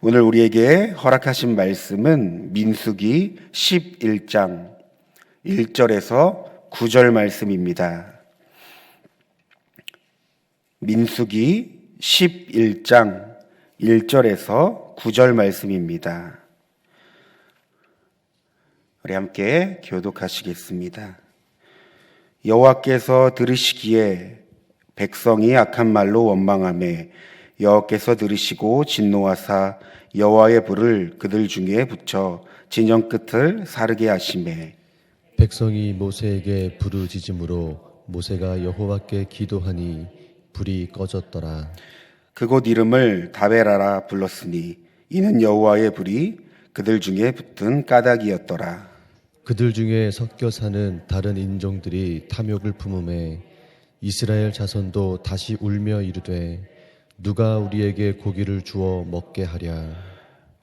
오늘 우리에게 허락하신 말씀은 민수기 11장 1절에서 9절 말씀입니다. 민수기 11장 1절에서 9절 말씀입니다. 우리 함께 교독하시겠습니다. 여호와께서 들으시기에 백성이 악한 말로 원망하매 여호와께서 들으시고 진노하사 여호와의 불을 그들 중에 붙여 진영 끝을 사르게 하시매 백성이 모세에게 부르짖음으로 모세가 여호와께 기도하니 불이 꺼졌더라. 그곳 이름을 다베라라 불렀으니 이는 여호와의 불이 그들 중에 붙은 까닭이었더라. 그들 중에 섞여 사는 다른 인종들이 탐욕을 품음에 이스라엘 자손도 다시 울며 이르되 누가 우리에게 고기를 주어 먹게 하랴.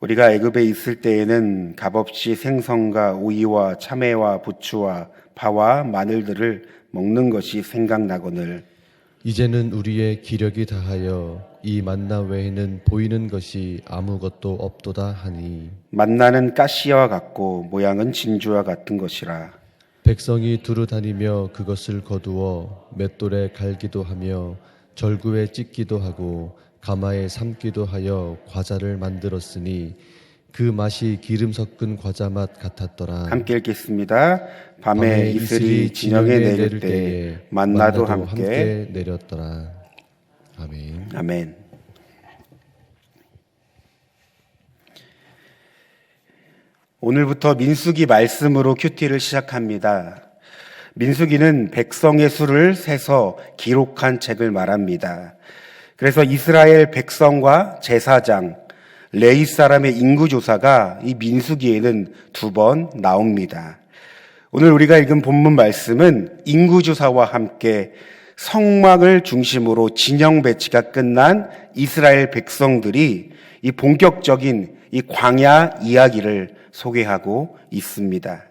우리가 애굽에 있을 때에는 값없이 생선과 오이와 참외와 부추와 파와 마늘들을 먹는 것이 생각나거늘 이제는 우리의 기력이 다하여 이 만나 외에는 보이는 것이 아무것도 없도다 하니 만나는 가시와 같고 모양은 진주와 같은 것이라. 백성이 두루 다니며 그것을 거두어 맷돌에 갈기도 하며 절구에 찢기도 하고 가마에 삶기도 하여 과자를 만들었으니 그 맛이 기름 섞은 과자 맛 같았더라. 함께 읽겠습니다. 밤에 이슬이 진영에 내릴 때에 만나도 함께 내렸더라. 아멘. 아멘. 오늘부터 민수기 말씀으로 큐티를 시작합니다. 민수기는 백성의 수를 세서 기록한 책을 말합니다. 그래서 이스라엘 백성과 제사장, 레위 사람의 인구조사가 이 민수기에는 2번 나옵니다. 오늘 우리가 읽은 본문 말씀은 인구조사와 함께 성막을 중심으로 진영 배치가 끝난 이스라엘 백성들이 이 본격적인 이 광야 이야기를 소개하고 있습니다.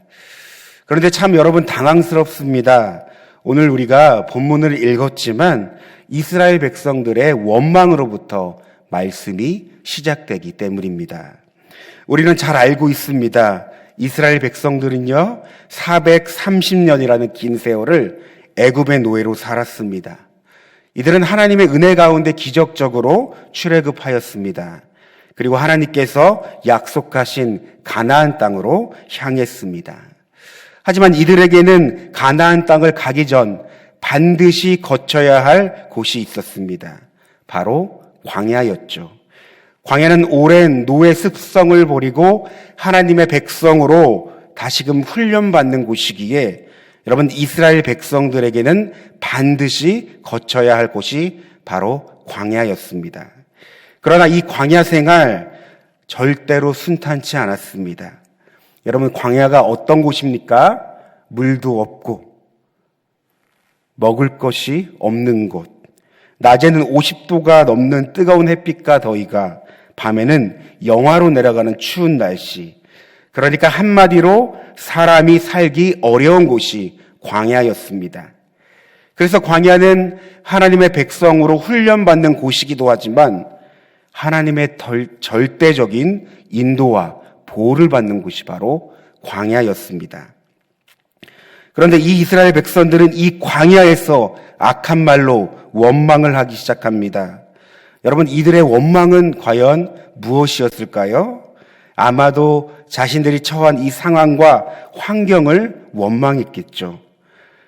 그런데 참 여러분 당황스럽습니다. 오늘 우리가 본문을 읽었지만 이스라엘 백성들의 원망으로부터 말씀이 시작되기 때문입니다. 우리는 잘 알고 있습니다. 이스라엘 백성들은요 430년이라는 긴 세월을 애굽의 노예로 살았습니다. 이들은 하나님의 은혜 가운데 기적적으로 출애굽하였습니다. 그리고 하나님께서 약속하신 가나안 땅으로 향했습니다. 하지만 이들에게는 가나안 땅을 가기 전 반드시 거쳐야 할 곳이 있었습니다. 바로 광야였죠. 광야는 오랜 노예 습성을 버리고 하나님의 백성으로 다시금 훈련받는 곳이기에 여러분 이스라엘 백성들에게는 반드시 거쳐야 할 곳이 바로 광야였습니다. 그러나 이 광야 생활 절대로 순탄치 않았습니다. 여러분 광야가 어떤 곳입니까? 물도 없고 먹을 것이 없는 곳. 낮에는 50도가 넘는 뜨거운 햇빛과 더위가 밤에는 영하로 내려가는 추운 날씨. 그러니까 한마디로 사람이 살기 어려운 곳이 광야였습니다. 그래서 광야는 하나님의 백성으로 훈련받는 곳이기도 하지만 하나님의 절대적인 인도와 보호를 받는 곳이 바로 광야였습니다. 그런데 이 이스라엘 백성들은 이 광야에서 악한 말로 원망을 하기 시작합니다. 여러분 이들의 원망은 과연 무엇이었을까요? 아마도 자신들이 처한 이 상황과 환경을 원망했겠죠.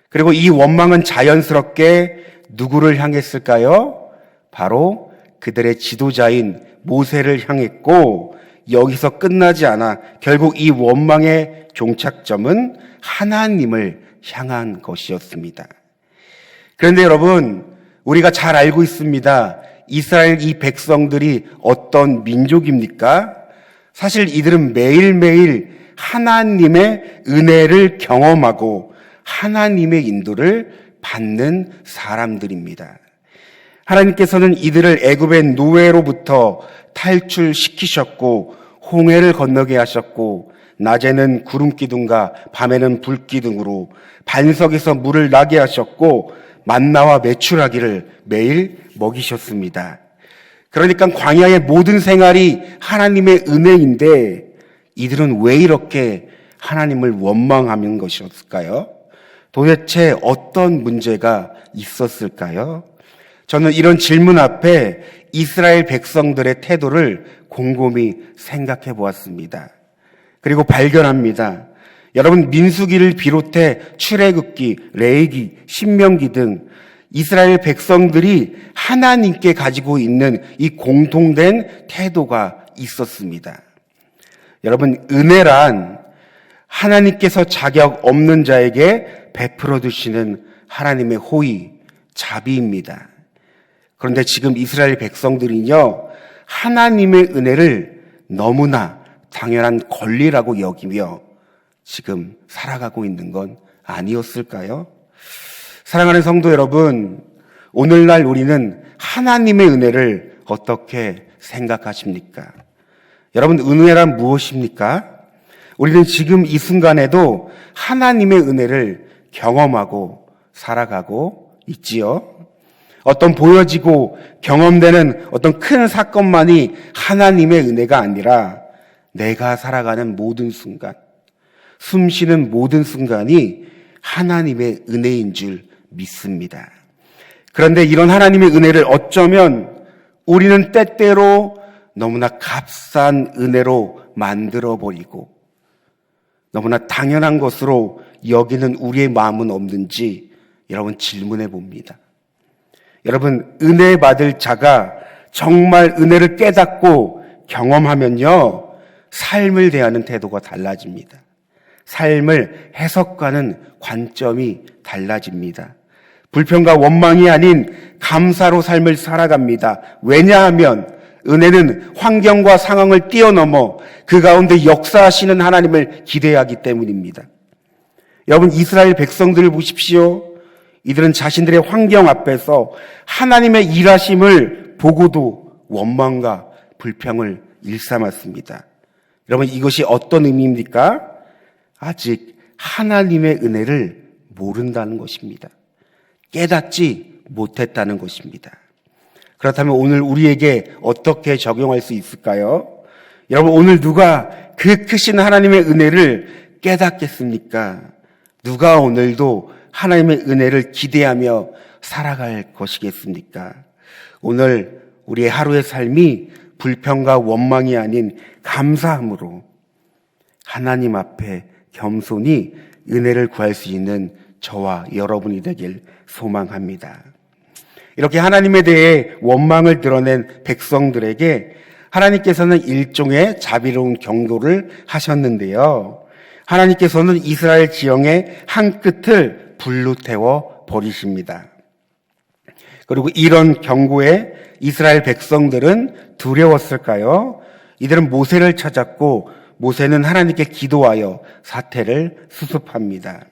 그리고 이 원망은 자연스럽게 누구를 향했을까요? 바로 그들의 지도자인 모세를 향했고 여기서 끝나지 않아 결국 이 원망의 종착점은 하나님을 향한 것이었습니다. 그런데 여러분 우리가 잘 알고 있습니다. 이스라엘 이 백성들이 어떤 민족입니까? 사실 이들은 매일매일 하나님의 은혜를 경험하고 하나님의 인도를 받는 사람들입니다. 하나님께서는 이들을 애굽의 노예로부터 탈출시키셨고 홍해를 건너게 하셨고 낮에는 구름 기둥과 밤에는 불 기둥으로 반석에서 물을 나게 하셨고 만나와 메추라기를 매일 먹이셨습니다. 그러니까 광야의 모든 생활이 하나님의 은혜인데 이들은 왜 이렇게 하나님을 원망하는 것이었을까요? 도대체 어떤 문제가 있었을까요? 저는 이런 질문 앞에 이스라엘 백성들의 태도를 곰곰이 생각해 보았습니다. 그리고 발견합니다. 여러분, 민수기를 비롯해 출애굽기, 레위기, 신명기 등 이스라엘 백성들이 하나님께 가지고 있는 이 공통된 태도가 있었습니다. 여러분, 은혜란 하나님께서 자격 없는 자에게 베풀어 주시는 하나님의 호의, 자비입니다. 그런데 지금 이스라엘 백성들은요, 하나님의 은혜를 너무나 당연한 권리라고 여기며 지금 살아가고 있는 건 아니었을까요? 사랑하는 성도 여러분, 오늘날 우리는 하나님의 은혜를 어떻게 생각하십니까? 여러분, 은혜란 무엇입니까? 우리는 지금 이 순간에도 하나님의 은혜를 경험하고 살아가고 있지요. 어떤 보여지고 경험되는 어떤 큰 사건만이 하나님의 은혜가 아니라 내가 살아가는 모든 순간, 숨 쉬는 모든 순간이 하나님의 은혜인 줄 믿습니다. 그런데 이런 하나님의 은혜를 어쩌면 우리는 때때로 너무나 값싼 은혜로 만들어버리고 너무나 당연한 것으로 여기는 우리의 마음은 없는지 여러분 질문해 봅니다. 여러분, 은혜 받을 자가 정말 은혜를 깨닫고 경험하면요, 삶을 대하는 태도가 달라집니다. 삶을 해석하는 관점이 달라집니다. 불평과 원망이 아닌 감사로 삶을 살아갑니다. 왜냐하면 은혜는 환경과 상황을 뛰어넘어 그 가운데 역사하시는 하나님을 기대하기 때문입니다. 여러분, 이스라엘 백성들을 보십시오. 이들은 자신들의 환경 앞에서 하나님의 일하심을 보고도 원망과 불평을 일삼았습니다. 여러분, 이것이 어떤 의미입니까? 아직 하나님의 은혜를 모른다는 것입니다. 깨닫지 못했다는 것입니다. 그렇다면 오늘 우리에게 어떻게 적용할 수 있을까요? 여러분, 오늘 누가 그 크신 하나님의 은혜를 깨닫겠습니까? 누가 오늘도 하나님의 은혜를 기대하며 살아갈 것이겠습니까? 오늘 우리의 하루의 삶이 불평과 원망이 아닌 감사함으로 하나님 앞에 겸손히 은혜를 구할 수 있는 저와 여러분이 되길 소망합니다. 이렇게 하나님에 대해 원망을 드러낸 백성들에게 하나님께서는 일종의 자비로운 경고를 하셨는데요. 하나님께서는 이스라엘 지형의 한 끝을 불로 태워 버리십니다. 그리고 이런 경고에 이스라엘 백성들은 두려웠을까요? 이들은 모세를 찾았고 모세는 하나님께 기도하여 사태를 수습합니다.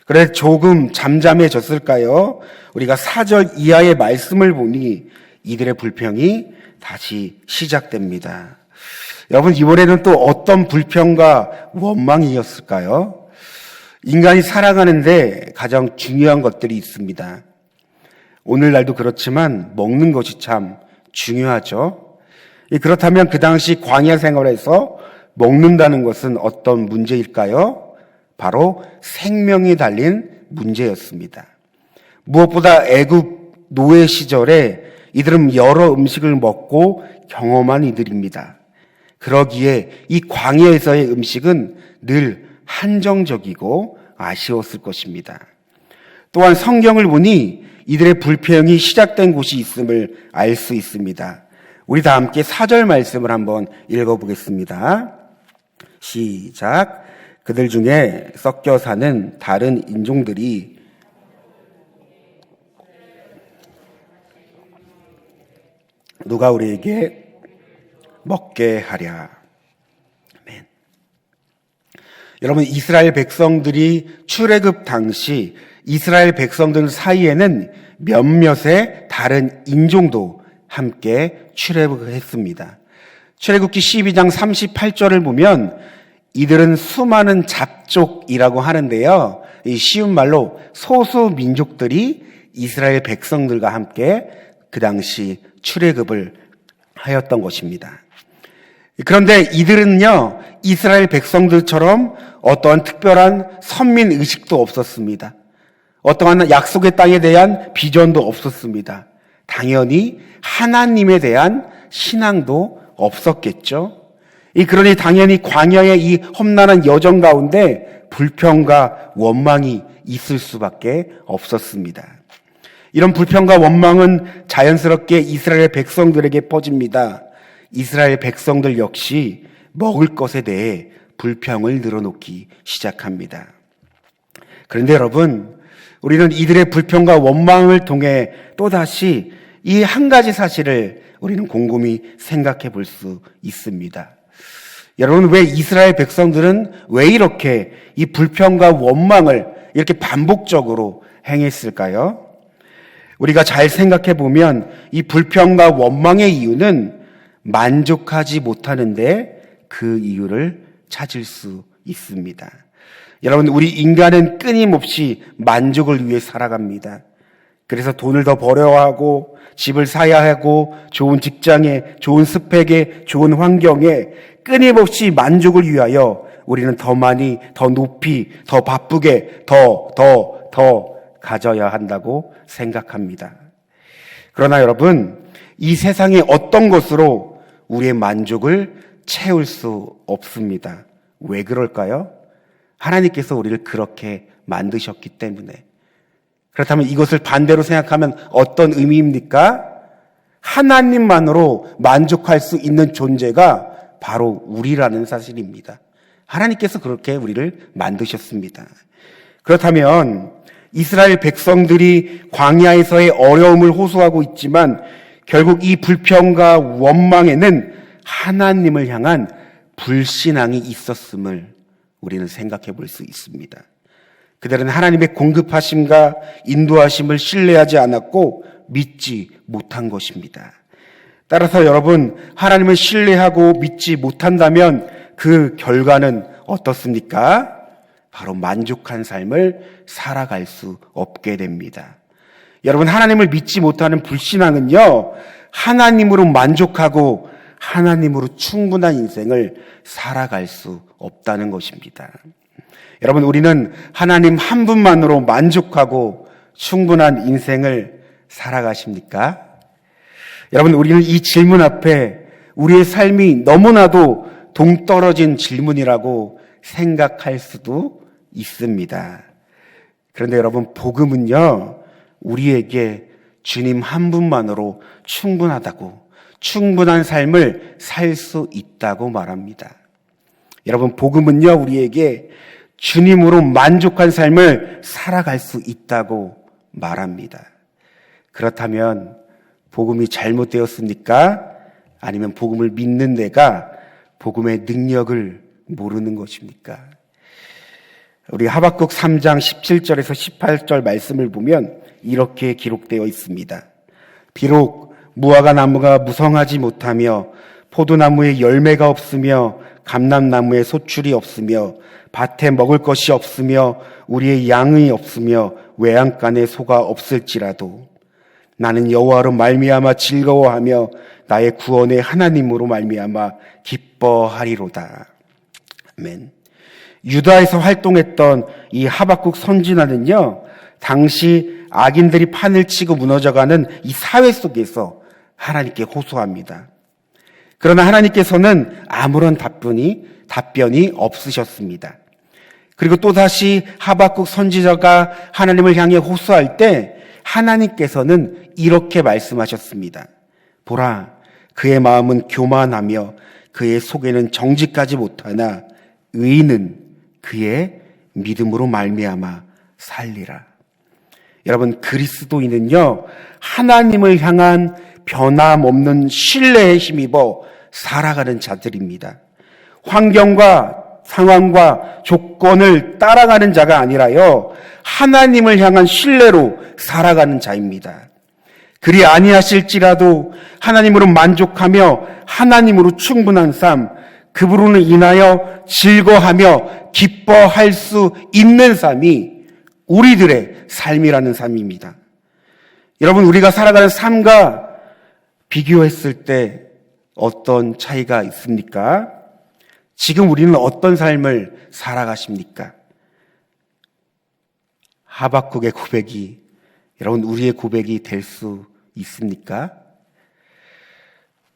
그래 조금 잠잠해졌을까요? 우리가 4절 이하의 말씀을 보니 이들의 불평이 다시 시작됩니다. 여러분, 이번에는 또 어떤 불평과 원망이었을까요? 인간이 살아가는데 가장 중요한 것들이 있습니다. 오늘날도 그렇지만 먹는 것이 참 중요하죠. 그렇다면 그 당시 광야 생활에서 먹는다는 것은 어떤 문제일까요? 바로 생명이 달린 문제였습니다. 무엇보다 애굽 노예 시절에 이들은 여러 음식을 먹고 경험한 이들입니다. 그러기에 이 광야에서의 음식은 늘 한정적이고 아쉬웠을 것입니다. 또한 성경을 보니 이들의 불평이 시작된 곳이 있음을 알 수 있습니다. 우리 다 함께 4절 말씀을 한번 읽어보겠습니다. 시작. 그들 중에 섞여 사는 다른 인종들이 누가 우리에게 먹게 하랴. 아멘. 여러분, 이스라엘 백성들이 출애굽 당시 이스라엘 백성들 사이에는 몇몇의 다른 인종도 함께 출애굽을 했습니다. 출애굽기 12장 38절을 보면 이들은 수많은 잡족이라고 하는데요. 이 쉬운 말로 소수 민족들이 이스라엘 백성들과 함께 그 당시 출애굽을 하였던 것입니다. 그런데 이들은요, 이스라엘 백성들처럼 어떠한 특별한 선민 의식도 없었습니다. 어떠한 약속의 땅에 대한 비전도 없었습니다. 당연히 하나님에 대한 신앙도 없었겠죠. 그러니 당연히 광야의 이 험난한 여정 가운데 불평과 원망이 있을 수밖에 없었습니다. 이런 불평과 원망은 자연스럽게 이스라엘 백성들에게 퍼집니다. 이스라엘 백성들 역시 먹을 것에 대해 불평을 늘어놓기 시작합니다. 그런데 여러분, 우리는 이들의 불평과 원망을 통해 또다시 이 한 가지 사실을 우리는 곰곰이 생각해 볼 수 있습니다. 여러분, 왜 이스라엘 백성들은 왜 이렇게 이 불평과 원망을 이렇게 반복적으로 행했을까요? 우리가 잘 생각해 보면 이 불평과 원망의 이유는 만족하지 못하는데 그 이유를 찾을 수 있습니다. 여러분, 우리 인간은 끊임없이 만족을 위해 살아갑니다. 그래서 돈을 더 벌어야 하고, 집을 사야 하고, 좋은 직장에, 좋은 스펙에, 좋은 환경에 끊임없이 만족을 위하여 우리는 더 많이, 더 높이, 더 바쁘게, 더 가져야 한다고 생각합니다. 그러나 여러분, 이 세상의 어떤 것으로 우리의 만족을 채울 수 없습니다. 왜 그럴까요? 하나님께서 우리를 그렇게 만드셨기 때문에. 그렇다면 이것을 반대로 생각하면 어떤 의미입니까? 하나님만으로 만족할 수 있는 존재가 바로 우리라는 사실입니다. 하나님께서 그렇게 우리를 만드셨습니다. 그렇다면 이스라엘 백성들이 광야에서의 어려움을 호소하고 있지만 결국 이 불평과 원망에는 하나님을 향한 불신앙이 있었음을 우리는 생각해 볼 수 있습니다. 그들은 하나님의 공급하심과 인도하심을 신뢰하지 않았고 믿지 못한 것입니다. 따라서 여러분, 하나님을 신뢰하고 믿지 못한다면 그 결과는 어떻습니까? 바로 만족한 삶을 살아갈 수 없게 됩니다. 여러분, 하나님을 믿지 못하는 불신앙은요, 하나님으로 만족하고 하나님으로 충분한 인생을 살아갈 수 없다는 것입니다. 여러분, 우리는 하나님 한 분만으로 만족하고 충분한 인생을 살아가십니까? 여러분, 우리는 이 질문 앞에 우리의 삶이 너무나도 동떨어진 질문이라고 생각할 수도 있습니다. 그런데 여러분, 복음은요, 우리에게 주님 한 분만으로 충분하다고, 충분한 삶을 살 수 있다고 말합니다. 여러분, 복음은요, 우리에게 주님으로 만족한 삶을 살아갈 수 있다고 말합니다. 그렇다면 복음이 잘못되었습니까? 아니면 복음을 믿는 내가 복음의 능력을 모르는 것입니까? 우리 하박국 3장 17절에서 18절 말씀을 보면 이렇게 기록되어 있습니다. 비록 무화과 나무가 무성하지 못하며 포도나무에 열매가 없으며 감람나무에 소출이 없으며 밭에 먹을 것이 없으며 우리의 양이 없으며 외양간에 소가 없을지라도 나는 여호와로 말미암아 즐거워하며 나의 구원의 하나님으로 말미암아 기뻐하리로다. 아멘. 유다에서 활동했던 이 하박국 선지자는요, 당시 악인들이 판을 치고 무너져가는 이 사회 속에서 하나님께 호소합니다. 그러나 하나님께서는 아무런 답변이 없으셨습니다. 그리고 또다시 하박국 선지자가 하나님을 향해 호소할 때 하나님께서는 이렇게 말씀하셨습니다. 보라, 그의 마음은 교만하며 그의 속에는 정직하지 못하나 의인은 그의 믿음으로 말미암아 살리라. 여러분, 그리스도인은요, 하나님을 향한 변함없는 신뢰에 힘입어 살아가는 자들입니다. 환경과 상황과 조건을 따라가는 자가 아니라요, 하나님을 향한 신뢰로 살아가는 자입니다. 그리 아니하실지라도 하나님으로 만족하며 하나님으로 충분한 삶, 그분으로 인하여 즐거워하며 기뻐할 수 있는 삶이 우리들의 삶이라는 삶입니다. 여러분, 우리가 살아가는 삶과 비교했을 때 어떤 차이가 있습니까? 지금 우리는 어떤 삶을 살아가십니까? 하박국의 고백이 여러분 우리의 고백이 될 수 있습니까?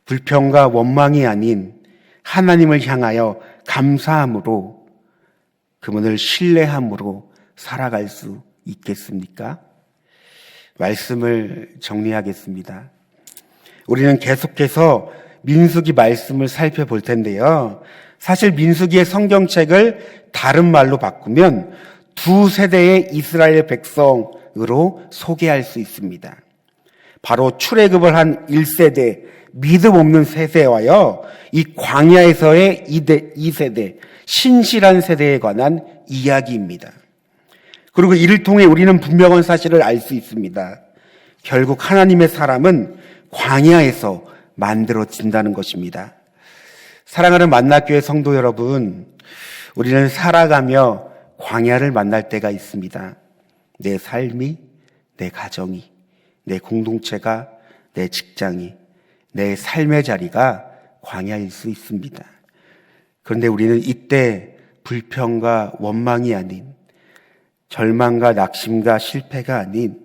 불평과 원망이 아닌 하나님을 향하여 감사함으로 그분을 신뢰함으로 살아갈 수 있겠습니까? 말씀을 정리하겠습니다. 우리는 계속해서 민수기 말씀을 살펴볼 텐데요. 사실 민수기의 성경책을 다른 말로 바꾸면 두 세대의 이스라엘 백성으로 소개할 수 있습니다. 바로 출애굽을 한 1세대, 믿음 없는 세대와요, 이 광야에서의 2세대, 신실한 세대에 관한 이야기입니다. 그리고 이를 통해 우리는 분명한 사실을 알 수 있습니다. 결국 하나님의 사람은 광야에서 만들어진다는 것입니다. 사랑하는 만나교회 성도 여러분, 우리는 살아가며 광야를 만날 때가 있습니다. 내 삶이, 내 가정이, 내 공동체가, 내 직장이, 내 삶의 자리가 광야일 수 있습니다. 그런데 우리는 이때 불평과 원망이 아닌, 절망과 낙심과 실패가 아닌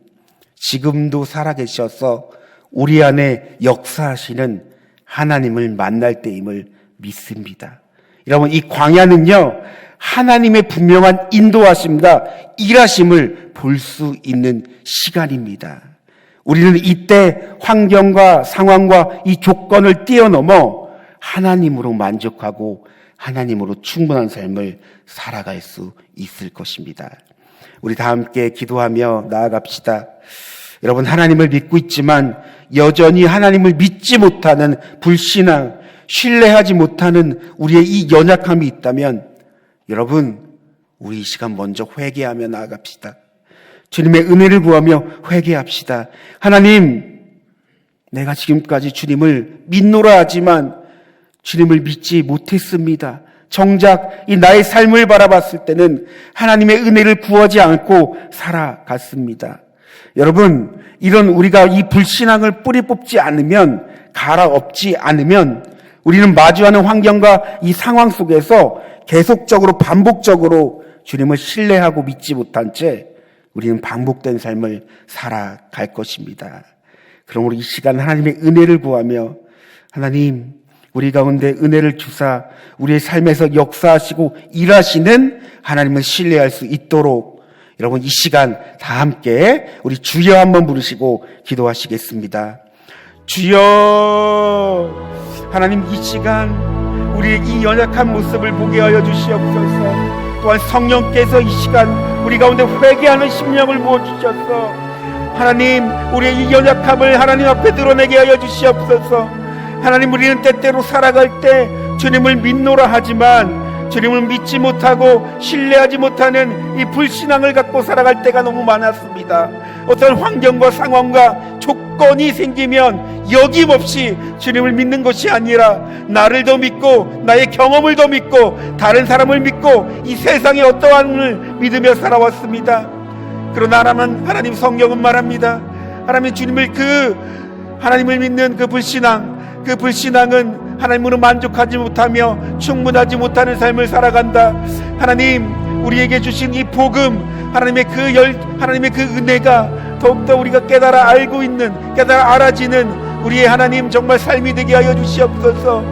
지금도 살아계셔서 우리 안에 역사하시는 하나님을 만날 때임을 믿습니다. 여러분, 이 광야는요, 하나님의 분명한 인도하심과 일하심을 볼 수 있는 시간입니다. 우리는 이때 환경과 상황과 이 조건을 뛰어넘어 하나님으로 만족하고 하나님으로 충분한 삶을 살아갈 수 있을 것입니다. 우리 다 함께 기도하며 나아갑시다. 여러분, 하나님을 믿고 있지만 여전히 하나님을 믿지 못하는 불신앙, 신뢰하지 못하는 우리의 이 연약함이 있다면 여러분, 우리 이 시간 먼저 회개하며 나아갑시다. 주님의 은혜를 구하며 회개합시다. 하나님, 내가 지금까지 주님을 믿노라 하지만 주님을 믿지 못했습니다. 정작 이 나의 삶을 바라봤을 때는 하나님의 은혜를 구하지 않고 살아갔습니다. 여러분, 이런 우리가 이 불신앙을 뿌리 뽑지 않으면, 갈아엎지 않으면 우리는 마주하는 환경과 이 상황 속에서 계속적으로 반복적으로 주님을 신뢰하고 믿지 못한 채 우리는 반복된 삶을 살아갈 것입니다. 그러므로 이 시간 하나님의 은혜를 구하며 하나님, 우리 가운데 은혜를 주사 우리의 삶에서 역사하시고 일하시는 하나님을 신뢰할 수 있도록 여러분 이 시간 다 함께 우리 주여 한번 부르시고 기도하시겠습니다. 주여, 하나님 이 시간 우리의 이 연약한 모습을 보게 하여 주시옵소서. 또한 성령께서 이 시간 우리 가운데 회개하는 심령을 부어주셔서 하나님 우리의 이 연약함을 하나님 앞에 드러내게 하여 주시옵소서. 하나님, 우리는 때때로 살아갈 때 주님을 믿노라 하지만 주님을 믿지 못하고 신뢰하지 못하는 이 불신앙을 갖고 살아갈 때가 너무 많았습니다. 어떤 환경과 상황과 조건이 생기면 여김없이 주님을 믿는 것이 아니라 나를 더 믿고 나의 경험을 더 믿고 다른 사람을 믿고 이 세상의 어떠함을 믿으며 살아왔습니다. 그러나 하나님 성경은 말합니다. 하나님, 하나님을 믿는 그 불신앙은 하나님으로 만족하지 못하며 충분하지 못하는 삶을 살아간다. 하나님, 우리에게 주신 이 복음, 하나님의 그 은혜가 더욱더 우리가 깨달아 알아지는 우리의 하나님 정말 삶이 되게 하여 주시옵소서.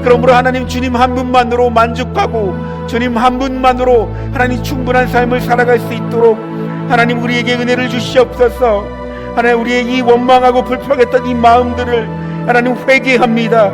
그러므로 하나님, 주님 한 분만으로 만족하고 주님 한 분만으로 하나님 충분한 삶을 살아갈 수 있도록 하나님 우리에게 은혜를 주시옵소서. 하나님, 우리의 이 원망하고 불평했던 이 마음들을 하나님 회개합니다.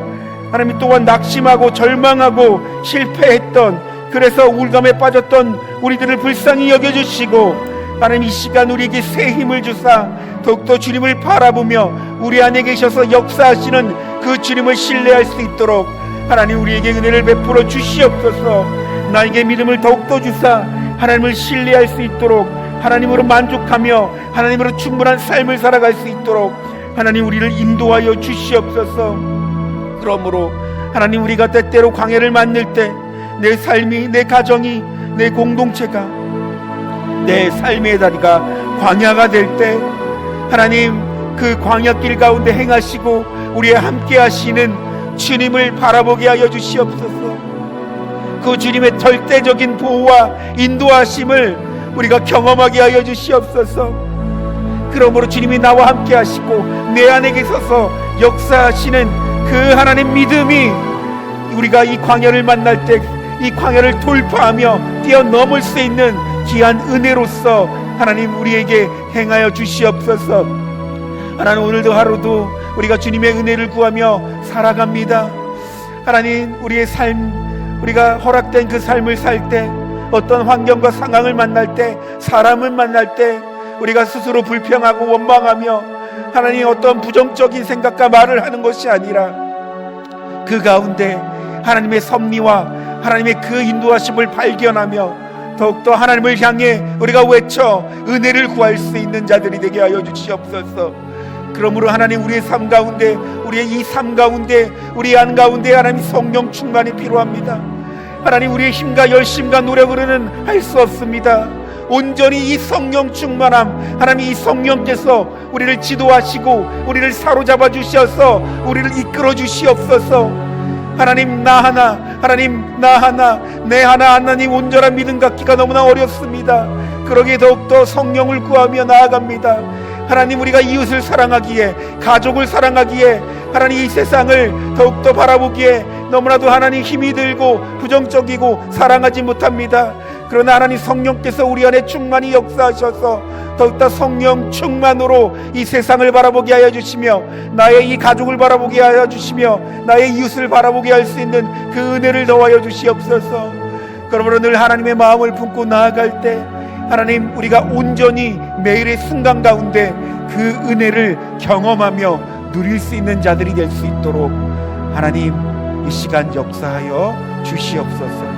하나님, 또한 낙심하고 절망하고 실패했던, 그래서 우울감에 빠졌던 우리들을 불쌍히 여겨주시고 하나님 이 시간 우리에게 새 힘을 주사 더욱더 주님을 바라보며 우리 안에 계셔서 역사하시는 그 주님을 신뢰할 수 있도록 하나님 우리에게 은혜를 베풀어 주시옵소서. 나에게 믿음을 더욱더 주사 하나님을 신뢰할 수 있도록, 하나님으로 만족하며 하나님으로 충분한 삶을 살아갈 수 있도록 하나님 우리를 인도하여 주시옵소서. 그러므로 하나님, 우리가 때때로 광야를 만날 때 내 삶이, 내 가정이, 내 공동체가, 내 삶의 다리가 광야가 될 때 하나님 그 광야길 가운데 행하시고 우리와 함께 하시는 주님을 바라보게 하여 주시옵소서. 그 주님의 절대적인 보호와 인도하심을 우리가 경험하게 하여 주시옵소서. 그러므로 주님이 나와 함께 하시고 내 안에 계셔서 역사하시는 그 하나님 믿음이 우리가 이 광야를 만날 때 이 광야를 돌파하며 뛰어넘을 수 있는 귀한 은혜로서 하나님 우리에게 행하여 주시옵소서. 하나님 오늘도 하루도 우리가 주님의 은혜를 구하며 살아갑니다. 하나님 우리의 삶, 우리가 허락된 그 삶을 살 때, 어떤 환경과 상황을 만날 때, 사람을 만날 때 우리가 스스로 불평하고 원망하며 하나님 어떤 부정적인 생각과 말을 하는 것이 아니라 그 가운데 하나님의 섭리와 하나님의 그 인도하심을 발견하며 더욱더 하나님을 향해 우리가 외쳐 은혜를 구할 수 있는 자들이 되게 하여 주시옵소서. 그러므로 하나님 우리의 삶 가운데, 우리의 이 삶 가운데, 우리 안 가운데 하나님 성령 충만이 필요합니다. 하나님 우리의 힘과 열심과 노력으로는 할 수 없습니다. 온전히 이 성령 충만함, 하나님 이 성령께서 우리를 지도하시고 우리를 사로잡아 주셔서 우리를 이끌어 주시옵소서. 하나님 나 하나, 하나님 나 하나, 내 하나 하나님 온전한 믿음 갖기가 너무나 어렵습니다. 그러기에 더욱더 성령을 구하며 나아갑니다. 하나님 우리가 이웃을 사랑하기에, 가족을 사랑하기에, 하나님 이 세상을 더욱더 바라보기에 너무나도 하나님 힘이 들고 부정적이고 사랑하지 못합니다. 그러나 하나님 성령께서 우리 안에 충만히 역사하셔서 더욱더 성령 충만으로 이 세상을 바라보게 하여 주시며 나의 이 가족을 바라보게 하여 주시며 나의 이웃을 바라보게 할 수 있는 그 은혜를 더하여 주시옵소서. 그러므로 늘 하나님의 마음을 품고 나아갈 때 하나님 우리가 온전히 매일의 순간 가운데 그 은혜를 경험하며 누릴 수 있는 자들이 될 수 있도록 하나님 이 시간 역사하여 주시옵소서.